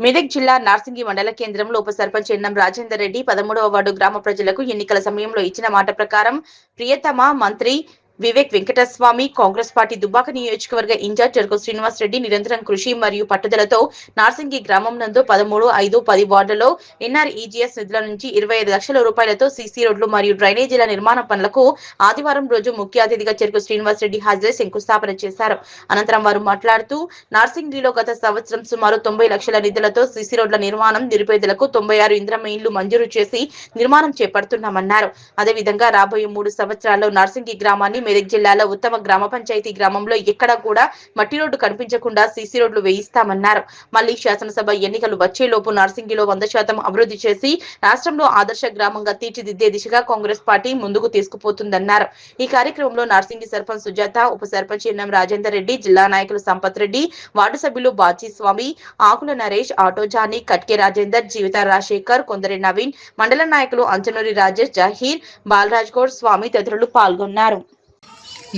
మెదక్ జిల్లా నార్సింగి మండల కేంద్రంలో ఉప సర్పంచ్ ఎన్నం రాజేందర్ రెడ్డి 13వ వార్డు గ్రామ ప్రజలకు ఎన్నికల సమయంలో ఇచ్చిన మాట ప్రకారం ప్రియతమ మంత్రి వివేక్ వెంకటస్వామి కాంగ్రెస్ పార్టీ దుబ్బాక నియోజకవర్గ ఇన్ఛార్జ్ జరుగు శ్రీనివాస్ రెడ్డి నిరంతరం కృషి మరియు పట్టుదలతో నార్సింగి గ్రామం నందు 13, 5, 10 వార్డులలో ఎన్ఆర్ఈజీఎస్ నిధుల నుంచి 25 లక్షల రూపాయలతో సీసీ రోడ్లు మరియు డ్రైనేజీల నిర్మాణ పనులకు ఆదివారం రోజు ముఖ్య అతిథిగా జరుగు శ్రీనివాస్ రెడ్డి హాజరై శంకుస్థాపన చేశారు. అనంతరం వారు మాట్లాడుతూ నార్సింగిలో గత సంవత్సరం సుమారు 90 లక్షల నిధులతో సీసీ రోడ్ల నిర్మాణం, నిరుపేదలకు 96 ఇంద్రమ్మ ఇండ్లు మంజూరు చేసి నిర్మాణం చేపడుతున్నామన్నారు. అదేవిధంగా రాబోయే 3 సంవత్సరాల్లో నార్సింగి గ్రామాన్ని మెదక్ జిల్లాలో ఉత్తమ గ్రామ పంచాయతీ గ్రామంలో ఎక్కడా కూడా మట్టి రోడ్డు కనిపించకుండా సీసీ రోడ్లు వేయిస్తామన్నారు. మళ్లీ శాసనసభ ఎన్నికలు వచ్చేలోపు నార్సింగిలో 100% అభివృద్ధి చేసి రాష్ట్రంలో ఆదర్శ గ్రామంగా తీర్చిదిద్దే దిశగా కాంగ్రెస్ పార్టీ ముందుకు తీసుకుపోతుందన్నారు. ఈ కార్యక్రమంలో నార్సింగి సర్పంచ్ సుజాత, ఉప సర్పంచ్ ఎన్నం రాజేందర్ రెడ్డి, జిల్లా నాయకులు సంపత్ రెడ్డి, వార్డు సభ్యులు బాజీ స్వామి, ఆకుల నరేష్, ఆటో జానీ, కట్కే రాజేందర్, జీవిత రాజశేఖర్, కొందరి నవీన్, మండల నాయకులు అంచనూరి రాజేష్, జహీర్, బాలరాజ్ గౌడ్, స్వామి తదితరులు పాల్గొన్నారు.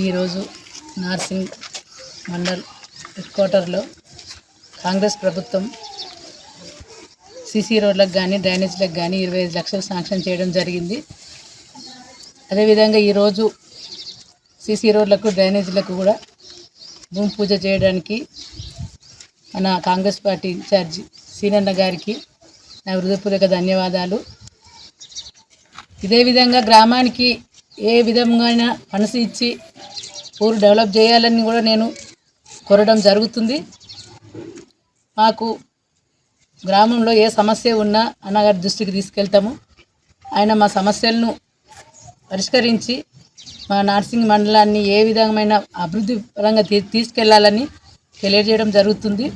ఈరోజు నార్సింగ్ మండల్ హెడ్ క్వార్టర్లో కాంగ్రెస్ ప్రభుత్వం సీసీ రోడ్లకు కానీ డ్రైనేజీలకు కానీ 25 లక్షలు శాంక్షన్ చేయడం జరిగింది. అదేవిధంగా ఈరోజు సీసీ రోడ్లకు డ్రైనేజీలకు కూడా భూమి పూజ చేయడానికి మన కాంగ్రెస్ పార్టీ ఇన్ఛార్జి సీనన్న గారికి నా హృదయపూర్వక ధన్యవాదాలు. ఇదే విధంగా గ్రామానికి ఏ విధంగా ఫండ్స్ ఇచ్చి ఊరు డెవలప్ చేయాలని కూడా నేను కోరడం జరుగుతుంది. మాకు గ్రామంలో ఏ సమస్య ఉన్నా అన్నగారి దృష్టికి తీసుకెళ్తాము. ఆయన మా సమస్యలను పరిష్కరించి మా నార్సింగ్ మండలాన్ని ఏ విధమైన అభివృద్ధి పరంగా తీసుకెళ్లాలని తెలియజేయడం జరుగుతుంది.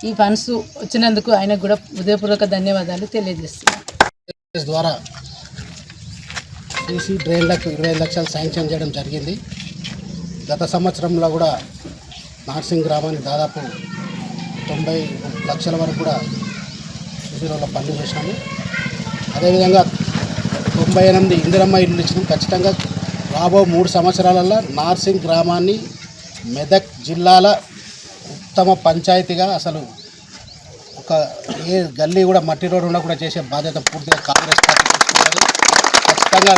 ఈ ఫండ్స్ వచ్చినందుకు ఆయనకు కూడా హృదయపూర్వక ధన్యవాదాలు తెలియజేస్తున్నాను. ద్వారా సీసీ డ్రైన్లకు 25 లక్షలు శాంక్షన్ చేయడం జరిగింది. గత సంవత్సరంలో కూడా నార్సింగ్ గ్రామానికి దాదాపు 90 లక్షల వరకు కూడా సీసీ రోడ్ల పనులు చేసినాము. అదేవిధంగా 98 ఇందిరమ్మ ఇల్లు ఇచ్చినాం. ఖచ్చితంగా రాబో 3 సంవత్సరాలలో నార్సింగ్ గ్రామాన్ని మెదక్ జిల్లాల ఉత్తమ పంచాయతీగా అసలు ఒక ఏ గల్లీ కూడా మట్టి రోడ్డు ఉండకుండా చేసే బాధ్యత పూర్తిగా కాంగ్రెస్ పార్టీ తీసుకుంటుంది. ఖచ్చితంగా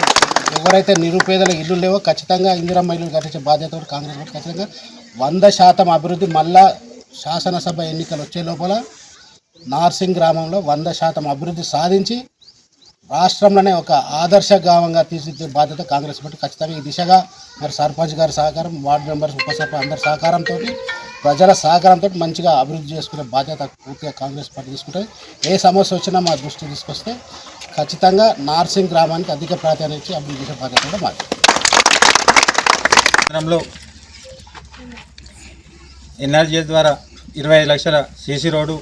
ఎవరైతే నిరుపేదల ఇల్లు లేవో ఖచ్చితంగా ఇందిరమ్మ ఇల్లు కట్టించే బాధ్యత కూడా కాంగ్రెస్ పార్టీ ఖచ్చితంగా 100% అభివృద్ధి. మళ్ళా శాసనసభ ఎన్నికలు వచ్చే లోపల నార్సింగ్ గ్రామంలో 100% అభివృద్ధి సాధించి రాష్ట్రంలోనే ఒక ఆదర్శ గ్రామంగా తీర్చిదిద్దే బాధ్యత కాంగ్రెస్ పార్టీ ఖచ్చితంగా. ఈ దిశగా మరి సర్పంచ్ గారి సహకారం, వార్డు మెంబర్స్, ఉప సర్పంచ్ అందరి సహకారంతో, ప్రజల సహకారంతో మంచిగా అభివృద్ధి చేసుకునే బాధ్యత పూర్తిగా కాంగ్రెస్ పార్టీ తీసుకుంటుంది. ఏ సమస్య వచ్చినా మా దృష్టికి తీసుకొస్తే ఖచ్చితంగా నార్సింగ్ గ్రామానికి అధిక ప్రాధాన్యత ఇచ్చి అభివృద్ధి చేసే బాధ్యత కూడా మాది. గ్రామంలో ఎన్ఆర్జీఎస్ ద్వారా 25 లక్షల సీసీ రోడ్డు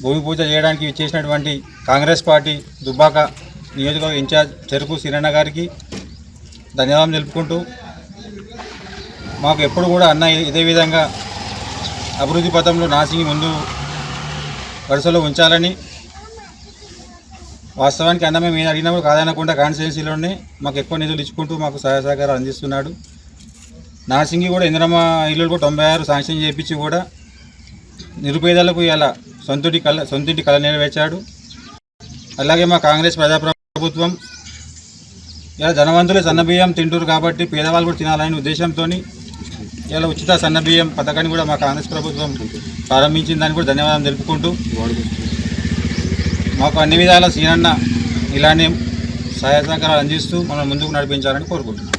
భూమి పూజ చేయడానికి చేసినటువంటి కాంగ్రెస్ పార్టీ దుబ్బాక నియోజకవర్గ ఇన్ఛార్జ్ చెరుకు సీనన్న గారికి ధన్యవాదాలు తెలుపుకుంటూ, మాకు ఎప్పుడు కూడా అన్న ఇదే విధంగా అభివృద్ధి పథంలో నార్సింగ్ ముందు వరుసలో ఉంచాలని, వాస్తవానికి అన్న మేము అడిగినప్పుడు కాదనకుండా కాన్స్టిట్యున్సీలోనే మాకు ఎక్కువ నిధులు ఇచ్చుకుంటూ మాకు సహాయ సహకారాలు అందిస్తున్నాడు. నార్సింగి కూడా ఇందిరమ్మ ఇల్లులు కూడా 96 శాంక్షన్ చేయించి కూడా నిరుపేదలకు ఇలా సొంతింటి కళ నెరవేర్చాడు. అలాగే మా కాంగ్రెస్ ప్రజాప్రభుత్వం ఇలా ధనవంతులే సన్నబియ్యం తింటారు కాబట్టి పేదవాళ్ళు కూడా తినాలనే ఉద్దేశంతో ఇలా ఉచిత సన్నబియ్యం పథకాన్ని కూడా మా కాంగ్రెస్ ప్రభుత్వం ప్రారంభించిందని కూడా ధన్యవాదాలు తెలుపుకుంటూ, మాకు అన్ని విధాల సీనన్న ఇలానే సహాయ సహకారాలు అందిస్తూ మనం ముందుకు నడిపించాలని కోరుకుంటున్నాం.